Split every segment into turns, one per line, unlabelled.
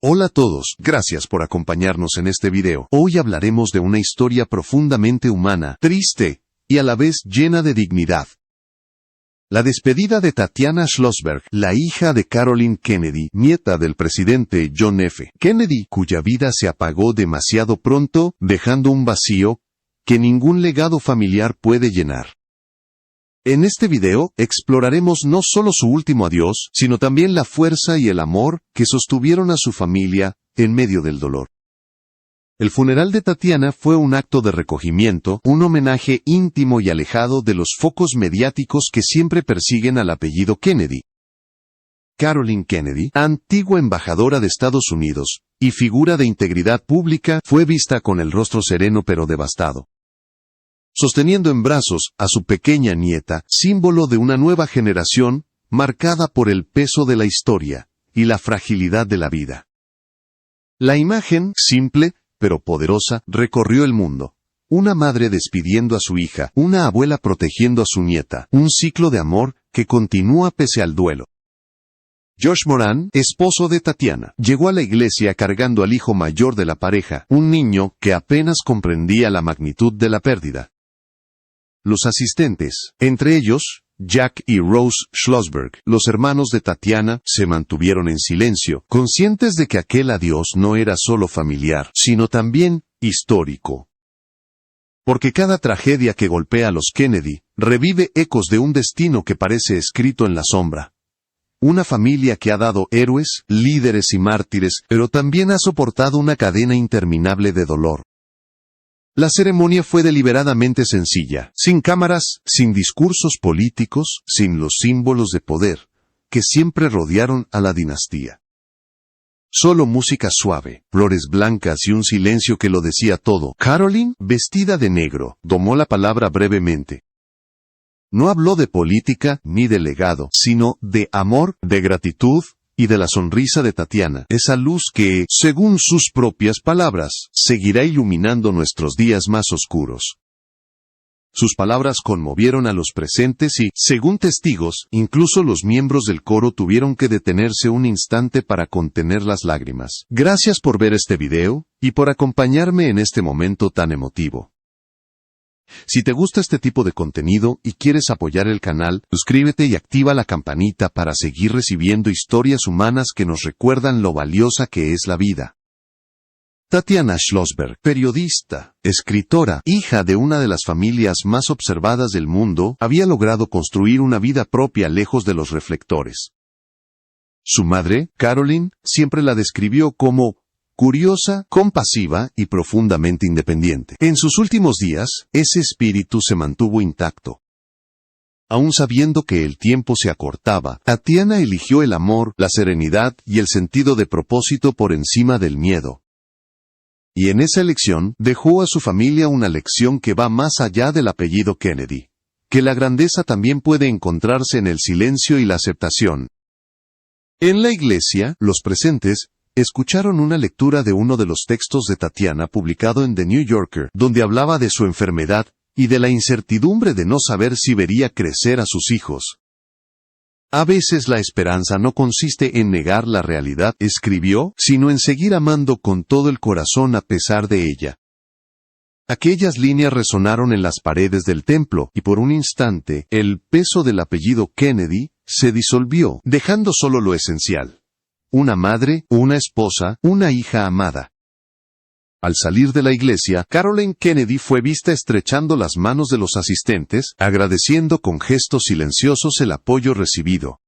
Hola a todos, gracias por acompañarnos en este video. Hoy hablaremos de una historia profundamente humana, triste y a la vez llena de dignidad. La despedida de Tatiana Schlossberg, la hija de Caroline Kennedy, nieta del presidente John F. Kennedy, cuya vida se apagó demasiado pronto, dejando un vacío que ningún legado familiar puede llenar. En este video, exploraremos no solo su último adiós, sino también la fuerza y el amor que sostuvieron a su familia en medio del dolor. El funeral de Tatiana fue un acto de recogimiento, un homenaje íntimo y alejado de los focos mediáticos que siempre persiguen al apellido Kennedy. Caroline Kennedy, antigua embajadora de Estados Unidos y figura de integridad pública, fue vista con el rostro sereno pero devastado, sosteniendo en brazos a su pequeña nieta, símbolo de una nueva generación, marcada por el peso de la historia y la fragilidad de la vida. La imagen, simple pero poderosa, recorrió el mundo. Una madre despidiendo a su hija, una abuela protegiendo a su nieta, un ciclo de amor que continúa pese al duelo. Josh Moran, esposo de Tatiana, llegó a la iglesia cargando al hijo mayor de la pareja, un niño que apenas comprendía la magnitud de la pérdida. Los asistentes, entre ellos, Jack y Rose Schlossberg, los hermanos de Tatiana, se mantuvieron en silencio, conscientes de que aquel adiós no era solo familiar, sino también histórico. Porque cada tragedia que golpea a los Kennedy, revive ecos de un destino que parece escrito en la sombra. Una familia que ha dado héroes, líderes y mártires, pero también ha soportado una cadena interminable de dolor. La ceremonia fue deliberadamente sencilla, sin cámaras, sin discursos políticos, sin los símbolos de poder, que siempre rodearon a la dinastía. Solo música suave, flores blancas y un silencio que lo decía todo. Caroline, vestida de negro, tomó la palabra brevemente. No habló de política ni de legado, sino de amor, de gratitud y de la sonrisa de Tatiana, esa luz que, según sus propias palabras, seguirá iluminando nuestros días más oscuros. Sus palabras conmovieron a los presentes y, según testigos, incluso los miembros del coro tuvieron que detenerse un instante para contener las lágrimas. Gracias por ver este video y por acompañarme en este momento tan emotivo. Si te gusta este tipo de contenido y quieres apoyar el canal, suscríbete y activa la campanita para seguir recibiendo historias humanas que nos recuerdan lo valiosa que es la vida. Tatiana Schlossberg, periodista, escritora, hija de una de las familias más observadas del mundo, había logrado construir una vida propia lejos de los reflectores. Su madre, Caroline, siempre la describió como curiosa, compasiva y profundamente independiente. En sus últimos días, ese espíritu se mantuvo intacto. Aún sabiendo que el tiempo se acortaba, Tatiana eligió el amor, la serenidad y el sentido de propósito por encima del miedo. Y en esa elección, dejó a su familia una lección que va más allá del apellido Kennedy, que la grandeza también puede encontrarse en el silencio y la aceptación. En la iglesia, los presentes escucharon una lectura de uno de los textos de Tatiana publicado en The New Yorker, donde hablaba de su enfermedad y de la incertidumbre de no saber si vería crecer a sus hijos. A veces la esperanza no consiste en negar la realidad, escribió, sino en seguir amando con todo el corazón a pesar de ella. Aquellas líneas resonaron en las paredes del templo, y por un instante, el peso del apellido Kennedy se disolvió, dejando solo lo esencial. Una madre, una esposa, una hija amada. Al salir de la iglesia, Caroline Kennedy fue vista estrechando las manos de los asistentes, agradeciendo con gestos silenciosos el apoyo recibido.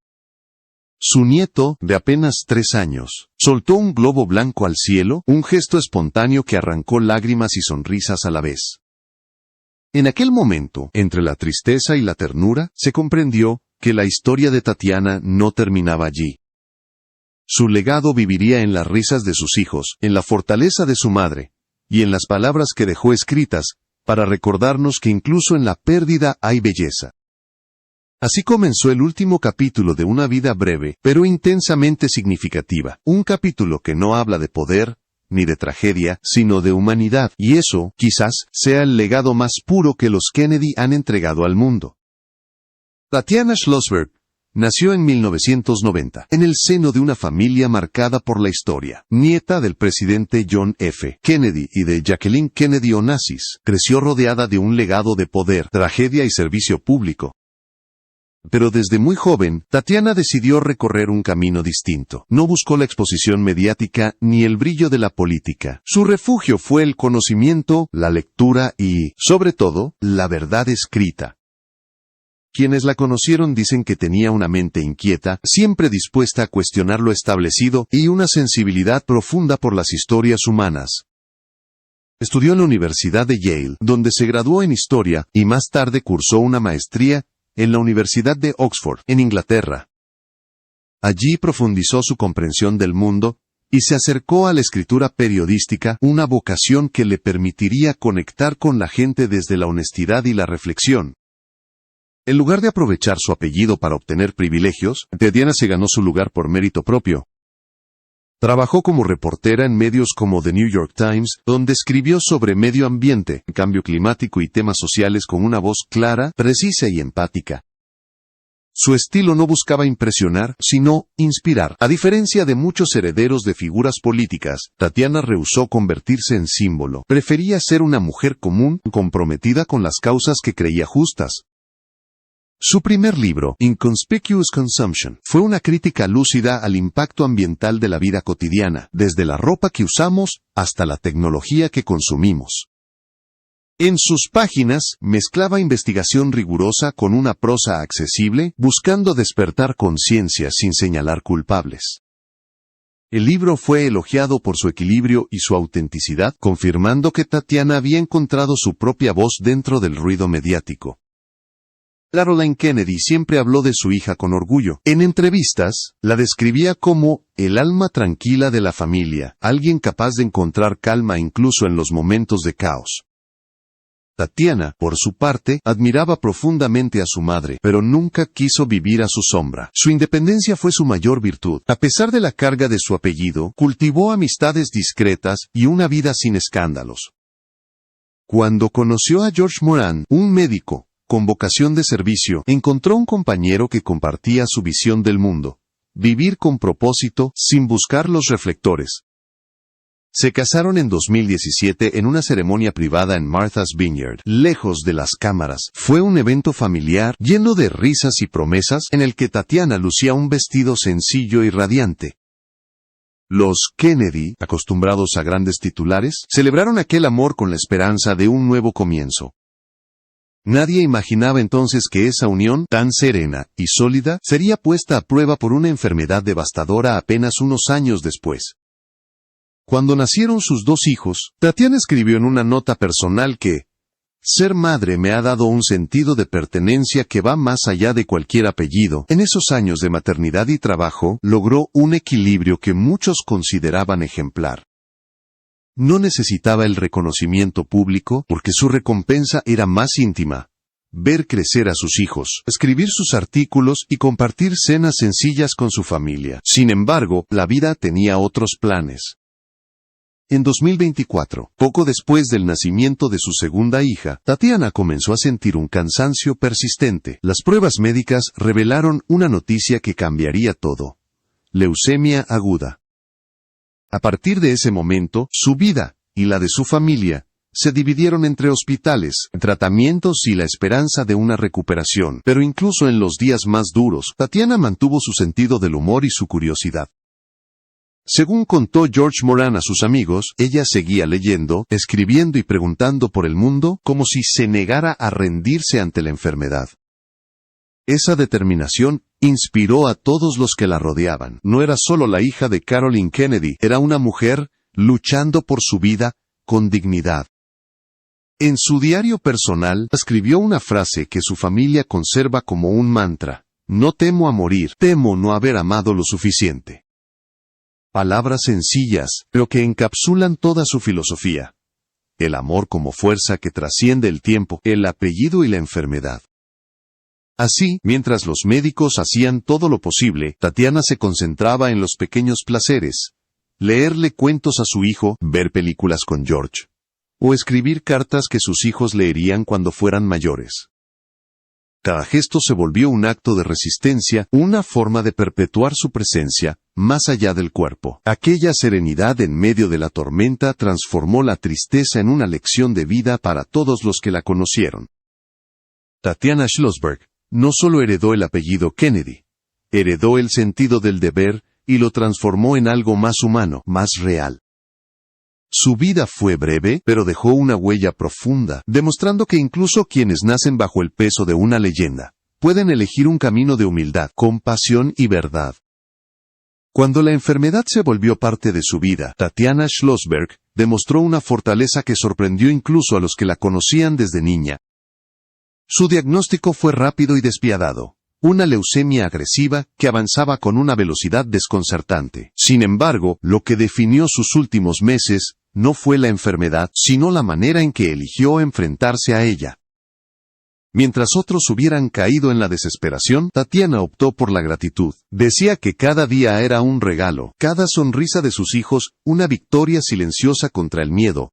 Su nieto, de apenas 3 años, soltó un globo blanco al cielo, un gesto espontáneo que arrancó lágrimas y sonrisas a la vez. En aquel momento, entre la tristeza y la ternura, se comprendió que la historia de Tatiana no terminaba allí. Su legado viviría en las risas de sus hijos, en la fortaleza de su madre, y en las palabras que dejó escritas, para recordarnos que incluso en la pérdida hay belleza. Así comenzó el último capítulo de una vida breve, pero intensamente significativa. Un capítulo que no habla de poder, ni de tragedia, sino de humanidad, y eso, quizás, sea el legado más puro que los Kennedy han entregado al mundo. Tatiana Schlossberg Nació en 1990, en el seno de una familia marcada por la historia. Nieta del presidente John F. Kennedy y de Jacqueline Kennedy Onassis, creció rodeada de un legado de poder, tragedia y servicio público. Pero desde muy joven, Tatiana decidió recorrer un camino distinto. No buscó la exposición mediática ni el brillo de la política. Su refugio fue el conocimiento, la lectura y, sobre todo, la verdad escrita. Quienes la conocieron dicen que tenía una mente inquieta, siempre dispuesta a cuestionar lo establecido y una sensibilidad profunda por las historias humanas. Estudió en la Universidad de Yale, donde se graduó en Historia, y más tarde cursó una maestría en la Universidad de Oxford, en Inglaterra. Allí profundizó su comprensión del mundo y se acercó a la escritura periodística, una vocación que le permitiría conectar con la gente desde la honestidad y la reflexión. En lugar de aprovechar su apellido para obtener privilegios, Tatiana se ganó su lugar por mérito propio. Trabajó como reportera en medios como The New York Times, donde escribió sobre medio ambiente, cambio climático y temas sociales con una voz clara, precisa y empática. Su estilo no buscaba impresionar, sino inspirar. A diferencia de muchos herederos de figuras políticas, Tatiana rehusó convertirse en símbolo. Prefería ser una mujer común, comprometida con las causas que creía justas. Su primer libro, Inconspicuous Consumption, fue una crítica lúcida al impacto ambiental de la vida cotidiana, desde la ropa que usamos hasta la tecnología que consumimos. En sus páginas, mezclaba investigación rigurosa con una prosa accesible, buscando despertar conciencia sin señalar culpables. El libro fue elogiado por su equilibrio y su autenticidad, confirmando que Tatiana había encontrado su propia voz dentro del ruido mediático. Caroline Kennedy siempre habló de su hija con orgullo. En entrevistas, la describía como el alma tranquila de la familia, alguien capaz de encontrar calma incluso en los momentos de caos. Tatiana, por su parte, admiraba profundamente a su madre, pero nunca quiso vivir a su sombra. Su independencia fue su mayor virtud. A pesar de la carga de su apellido, cultivó amistades discretas y una vida sin escándalos. Cuando conoció a George Moran, un médico con vocación de servicio, encontró un compañero que compartía su visión del mundo: vivir con propósito, sin buscar los reflectores. Se casaron en 2017 en una ceremonia privada en Martha's Vineyard, lejos de las cámaras. Fue un evento familiar, lleno de risas y promesas, en el que Tatiana lucía un vestido sencillo y radiante. Los Kennedy, acostumbrados a grandes titulares, celebraron aquel amor con la esperanza de un nuevo comienzo. Nadie imaginaba entonces que esa unión, tan serena y sólida, sería puesta a prueba por una enfermedad devastadora apenas unos años después. Cuando nacieron sus dos hijos, Tatiana escribió en una nota personal que «Ser madre me ha dado un sentido de pertenencia que va más allá de cualquier apellido». En esos años de maternidad y trabajo, logró un equilibrio que muchos consideraban ejemplar. No necesitaba el reconocimiento público porque su recompensa era más íntima: ver crecer a sus hijos, escribir sus artículos y compartir cenas sencillas con su familia. Sin embargo, la vida tenía otros planes. En 2024, poco después del nacimiento de su segunda hija, Tatiana comenzó a sentir un cansancio persistente. Las pruebas médicas revelaron una noticia que cambiaría todo: leucemia aguda. A partir de ese momento, su vida, y la de su familia, se dividieron entre hospitales, tratamientos y la esperanza de una recuperación. Pero incluso en los días más duros, Tatiana mantuvo su sentido del humor y su curiosidad. Según contó George Moran a sus amigos, ella seguía leyendo, escribiendo y preguntando por el mundo, como si se negara a rendirse ante la enfermedad. Esa determinación inspiró a todos los que la rodeaban. No era solo la hija de Caroline Kennedy, era una mujer luchando por su vida con dignidad. En su diario personal, escribió una frase que su familia conserva como un mantra: no temo a morir, temo no haber amado lo suficiente. Palabras sencillas, pero que encapsulan toda su filosofía. El amor como fuerza que trasciende el tiempo, el apellido y la enfermedad. Así, mientras los médicos hacían todo lo posible, Tatiana se concentraba en los pequeños placeres: leerle cuentos a su hijo, ver películas con George, o escribir cartas que sus hijos leerían cuando fueran mayores. Cada gesto se volvió un acto de resistencia, una forma de perpetuar su presencia, más allá del cuerpo. Aquella serenidad en medio de la tormenta transformó la tristeza en una lección de vida para todos los que la conocieron. Tatiana Schlossberg no solo heredó el apellido Kennedy, heredó el sentido del deber y lo transformó en algo más humano, más real. Su vida fue breve, pero dejó una huella profunda, demostrando que incluso quienes nacen bajo el peso de una leyenda, pueden elegir un camino de humildad, compasión y verdad. Cuando la enfermedad se volvió parte de su vida, Tatiana Schlossberg demostró una fortaleza que sorprendió incluso a los que la conocían desde niña. Su diagnóstico fue rápido y despiadado. Una leucemia agresiva que avanzaba con una velocidad desconcertante. Sin embargo, lo que definió sus últimos meses no fue la enfermedad, sino la manera en que eligió enfrentarse a ella. Mientras otros hubieran caído en la desesperación, Tatiana optó por la gratitud. Decía que cada día era un regalo, cada sonrisa de sus hijos, una victoria silenciosa contra el miedo.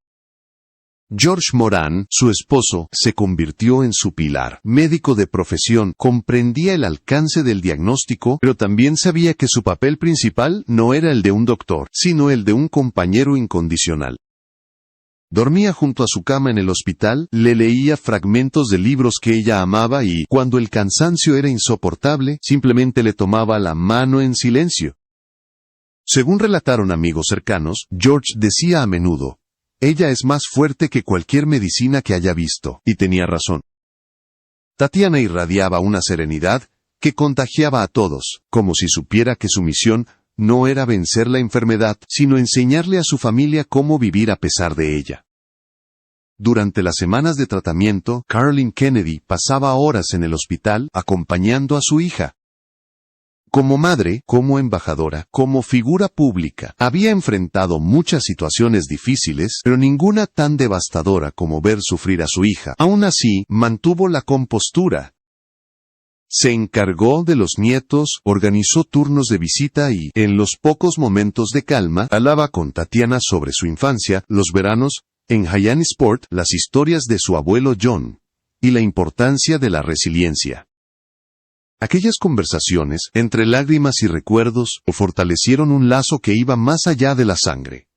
George Moran, su esposo, se convirtió en su pilar. Médico de profesión, comprendía el alcance del diagnóstico, pero también sabía que su papel principal no era el de un doctor, sino el de un compañero incondicional. Dormía junto a su cama en el hospital, le leía fragmentos de libros que ella amaba y, cuando el cansancio era insoportable, simplemente le tomaba la mano en silencio. Según relataron amigos cercanos, George decía a menudo, «Ella es más fuerte que cualquier medicina que haya visto», y tenía razón. Tatiana irradiaba una serenidad que contagiaba a todos, como si supiera que su misión no era vencer la enfermedad, sino enseñarle a su familia cómo vivir a pesar de ella. Durante las semanas de tratamiento, Caroline Kennedy pasaba horas en el hospital acompañando a su hija. Como madre, como embajadora, como figura pública, había enfrentado muchas situaciones difíciles, pero ninguna tan devastadora como ver sufrir a su hija. Aún así, mantuvo la compostura. Se encargó de los nietos, organizó turnos de visita y, en los pocos momentos de calma, hablaba con Tatiana sobre su infancia, los veranos, en Hyannisport, las historias de su abuelo John, y la importancia de la resiliencia. Aquellas conversaciones, entre lágrimas y recuerdos, fortalecieron un lazo que iba más allá de la sangre.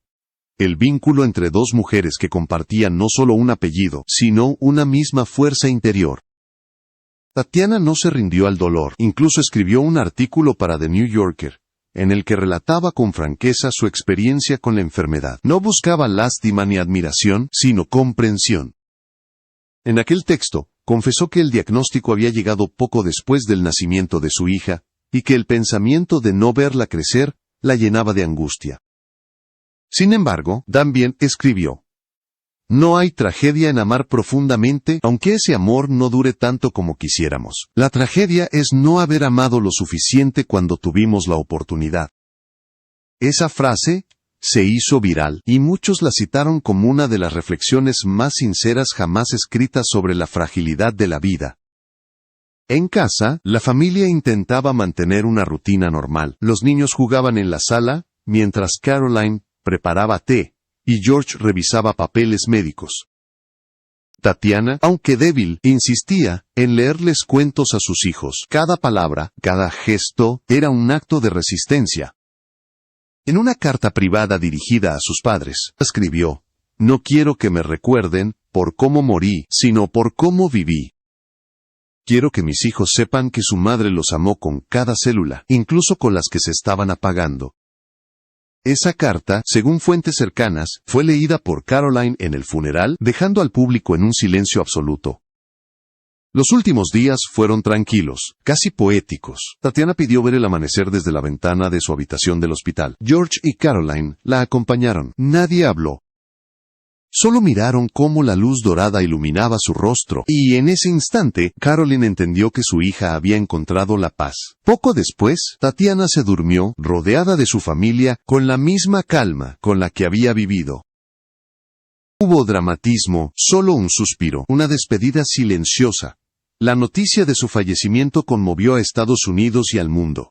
El vínculo entre dos mujeres que compartían no solo un apellido, sino una misma fuerza interior. Tatiana no se rindió al dolor, incluso escribió un artículo para The New Yorker, en el que relataba con franqueza su experiencia con la enfermedad. No buscaba lástima ni admiración, sino comprensión. En aquel texto, confesó que el diagnóstico había llegado poco después del nacimiento de su hija, y que el pensamiento de no verla crecer la llenaba de angustia. Sin embargo, también escribió: «No hay tragedia en amar profundamente, aunque ese amor no dure tanto como quisiéramos. La tragedia es no haber amado lo suficiente cuando tuvimos la oportunidad». Esa frase se hizo viral, y muchos la citaron como una de las reflexiones más sinceras jamás escritas sobre la fragilidad de la vida. En casa, la familia intentaba mantener una rutina normal. Los niños jugaban en la sala, mientras Caroline preparaba té, y George revisaba papeles médicos. Tatiana, aunque débil, insistía en leerles cuentos a sus hijos. Cada palabra, cada gesto, era un acto de resistencia. En una carta privada dirigida a sus padres, escribió: «No quiero que me recuerden por cómo morí, sino por cómo viví. Quiero que mis hijos sepan que su madre los amó con cada célula, incluso con las que se estaban apagando». Esa carta, según fuentes cercanas, fue leída por Caroline en el funeral, dejando al público en un silencio absoluto. Los últimos días fueron tranquilos, casi poéticos. Tatiana pidió ver el amanecer desde la ventana de su habitación del hospital. George y Caroline la acompañaron. Nadie habló. Solo miraron cómo la luz dorada iluminaba su rostro, y en ese instante, Caroline entendió que su hija había encontrado la paz. Poco después, Tatiana se durmió, rodeada de su familia, con la misma calma con la que había vivido. Hubo dramatismo, solo un suspiro, una despedida silenciosa. La noticia de su fallecimiento conmovió a Estados Unidos y al mundo.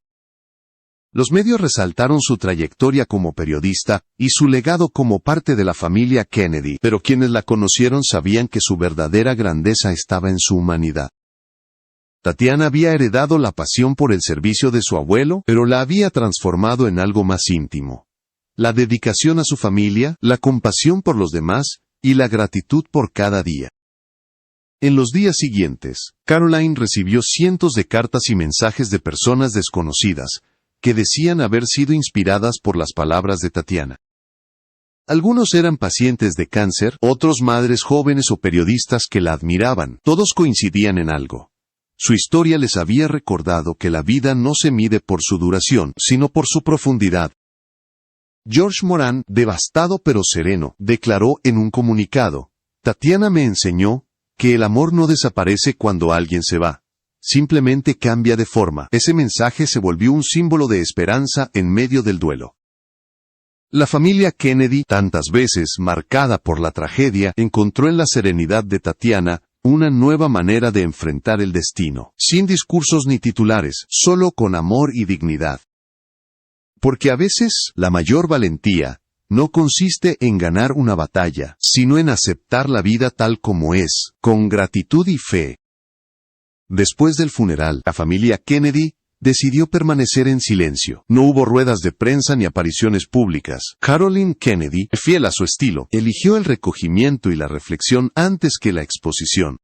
Los medios resaltaron su trayectoria como periodista y su legado como parte de la familia Kennedy, pero quienes la conocieron sabían que su verdadera grandeza estaba en su humanidad. Tatiana había heredado la pasión por el servicio de su abuelo, pero la había transformado en algo más íntimo. La dedicación a su familia, la compasión por los demás, y la gratitud por cada día. En los días siguientes, Caroline recibió cientos de cartas y mensajes de personas desconocidas, que decían haber sido inspiradas por las palabras de Tatiana. Algunos eran pacientes de cáncer, otros madres jóvenes o periodistas que la admiraban. Todos coincidían en algo. Su historia les había recordado que la vida no se mide por su duración, sino por su profundidad. George Moran, devastado pero sereno, declaró en un comunicado: Tatiana me enseñó que el amor no desaparece cuando alguien se va. Simplemente cambia de forma. Ese mensaje se volvió un símbolo de esperanza en medio del duelo. La familia Kennedy, tantas veces marcada por la tragedia, encontró en la serenidad de Tatiana una nueva manera de enfrentar el destino, sin discursos ni titulares, solo con amor y dignidad. Porque a veces, la mayor valentía no consiste en ganar una batalla, sino en aceptar la vida tal como es, con gratitud y fe. Después del funeral, la familia Kennedy decidió permanecer en silencio. No hubo ruedas de prensa ni apariciones públicas. Caroline Kennedy, fiel a su estilo, eligió el recogimiento y la reflexión antes que la exposición.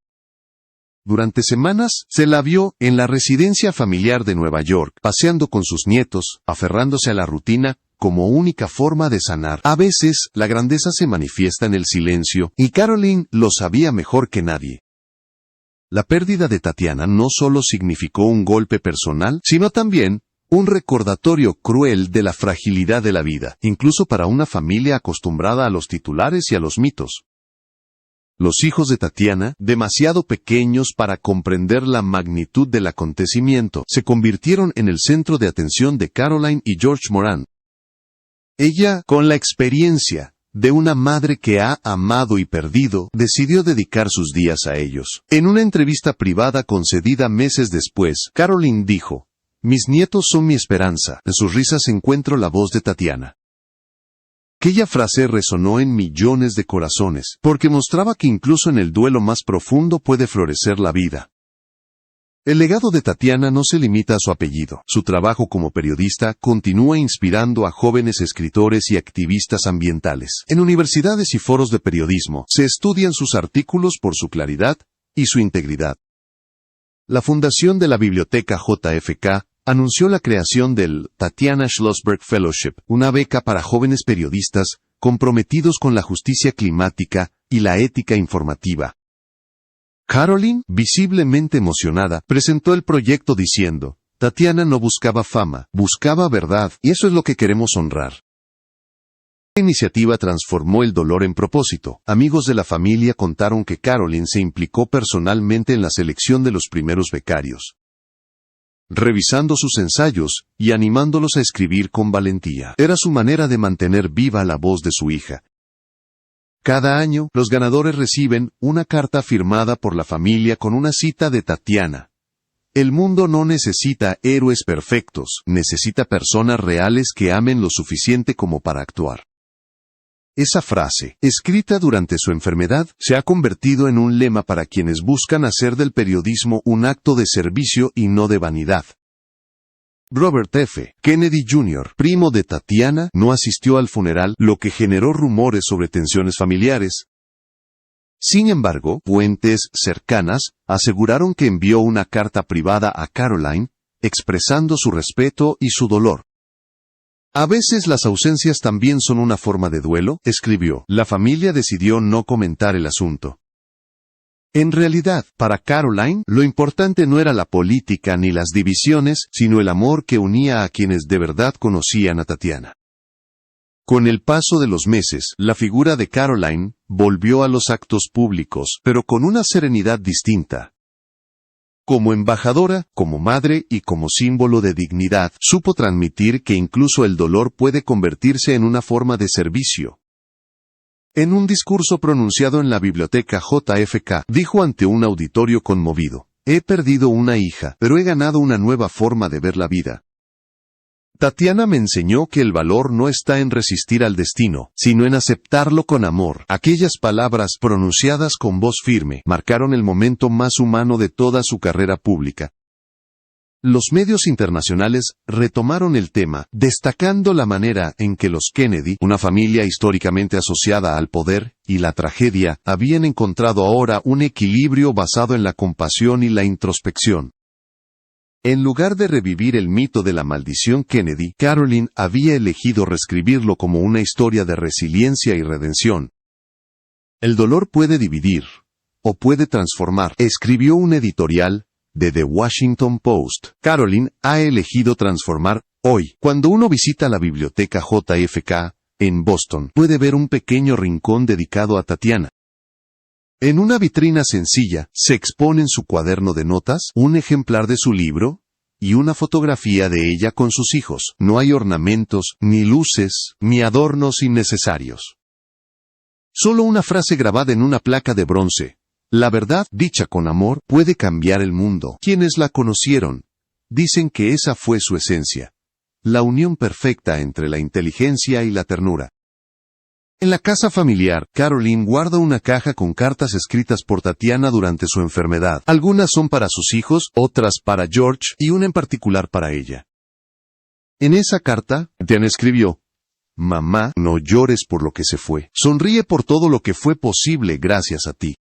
Durante semanas, se la vio en la residencia familiar de Nueva York, paseando con sus nietos, aferrándose a la rutina como única forma de sanar. A veces, la grandeza se manifiesta en el silencio, y Caroline lo sabía mejor que nadie. La pérdida de Tatiana no solo significó un golpe personal, sino también un recordatorio cruel de la fragilidad de la vida, incluso para una familia acostumbrada a los titulares y a los mitos. Los hijos de Tatiana, demasiado pequeños para comprender la magnitud del acontecimiento, se convirtieron en el centro de atención de Caroline y George Moran. Ella, con la experiencia de una madre que ha amado y perdido, decidió dedicar sus días a ellos. En una entrevista privada concedida meses después, Caroline dijo: «Mis nietos son mi esperanza». En sus risas encuentro la voz de Tatiana. Aquella frase resonó en millones de corazones, porque mostraba que incluso en el duelo más profundo puede florecer la vida. El legado de Tatiana no se limita a su apellido. Su trabajo como periodista continúa inspirando a jóvenes escritores y activistas ambientales. En universidades y foros de periodismo, se estudian sus artículos por su claridad y su integridad. La fundación de la Biblioteca JFK anunció la creación del Tatiana Schlossberg Fellowship, una beca para jóvenes periodistas comprometidos con la justicia climática y la ética informativa. Caroline, visiblemente emocionada, presentó el proyecto diciendo: «Tatiana no buscaba fama, buscaba verdad, y eso es lo que queremos honrar». La iniciativa transformó el dolor en propósito. Amigos de la familia contaron que Caroline se implicó personalmente en la selección de los primeros becarios, revisando sus ensayos y animándolos a escribir con valentía. Era su manera de mantener viva la voz de su hija. Cada año, los ganadores reciben una carta firmada por la familia con una cita de Tatiana. El mundo no necesita héroes perfectos, necesita personas reales que amen lo suficiente como para actuar. Esa frase, escrita durante su enfermedad, se ha convertido en un lema para quienes buscan hacer del periodismo un acto de servicio y no de vanidad. Robert F. Kennedy Jr., primo de Tatiana, no asistió al funeral, lo que generó rumores sobre tensiones familiares. Sin embargo, fuentes cercanas aseguraron que envió una carta privada a Caroline, expresando su respeto y su dolor. «A veces las ausencias también son una forma de duelo», escribió. La familia decidió no comentar el asunto. En realidad, para Caroline, lo importante no era la política ni las divisiones, sino el amor que unía a quienes de verdad conocían a Tatiana. Con el paso de los meses, la figura de Caroline volvió a los actos públicos, pero con una serenidad distinta. Como embajadora, como madre y como símbolo de dignidad, supo transmitir que incluso el dolor puede convertirse en una forma de servicio. En un discurso pronunciado en la biblioteca JFK, dijo ante un auditorio conmovido: «He perdido una hija, pero he ganado una nueva forma de ver la vida. Tatiana me enseñó que el valor no está en resistir al destino, sino en aceptarlo con amor. Aquellas palabras, pronunciadas con voz firme, marcaron el momento más humano de toda su carrera pública. Los medios internacionales retomaron el tema, destacando la manera en que los Kennedy, una familia históricamente asociada al poder y la tragedia, habían encontrado ahora un equilibrio basado en la compasión y la introspección. En lugar de revivir el mito de la maldición Kennedy, Caroline había elegido reescribirlo como una historia de resiliencia y redención. El dolor puede dividir, o puede transformar, escribió un editorial de The Washington Post. Caroline ha elegido transformar. Hoy, cuando uno visita la biblioteca JFK, en Boston, puede ver un pequeño rincón dedicado a Tatiana. En una vitrina sencilla, se exponen su cuaderno de notas, un ejemplar de su libro, y una fotografía de ella con sus hijos. No hay ornamentos, ni luces, ni adornos innecesarios. Solo una frase grabada en una placa de bronce. La verdad, dicha con amor, puede cambiar el mundo. Quienes la conocieron dicen que esa fue su esencia. La unión perfecta entre la inteligencia y la ternura. En la casa familiar, Caroline guarda una caja con cartas escritas por Tatiana durante su enfermedad. Algunas son para sus hijos, otras para George, y una en particular para ella. En esa carta, Tatiana escribió: «Mamá, no llores por lo que se fue. Sonríe por todo lo que fue posible gracias a ti».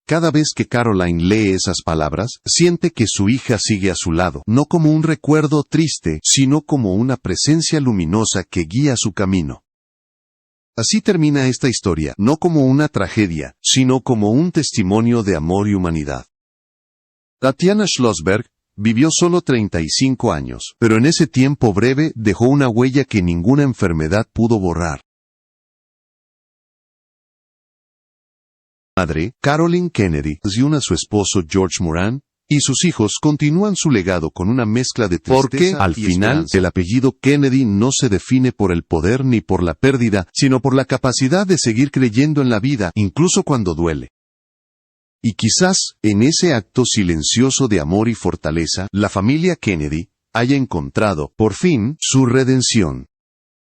Cada vez que Caroline lee esas palabras, siente que su hija sigue a su lado, no como un recuerdo triste, sino como una presencia luminosa que guía su camino. Así termina esta historia, no como una tragedia, sino como un testimonio de amor y humanidad. Tatiana Schlossberg vivió solo 35 años, pero en ese tiempo breve dejó una huella que ninguna enfermedad pudo borrar. Madre, Caroline Kennedy, y a su esposo George Moran, y sus hijos continúan su legado con una mezcla de tristeza porque, al final, esperanza. El apellido Kennedy no se define por el poder ni por la pérdida, sino por la capacidad de seguir creyendo en la vida, incluso cuando duele. Y quizás, en ese acto silencioso de amor y fortaleza, la familia Kennedy haya encontrado, por fin, su redención.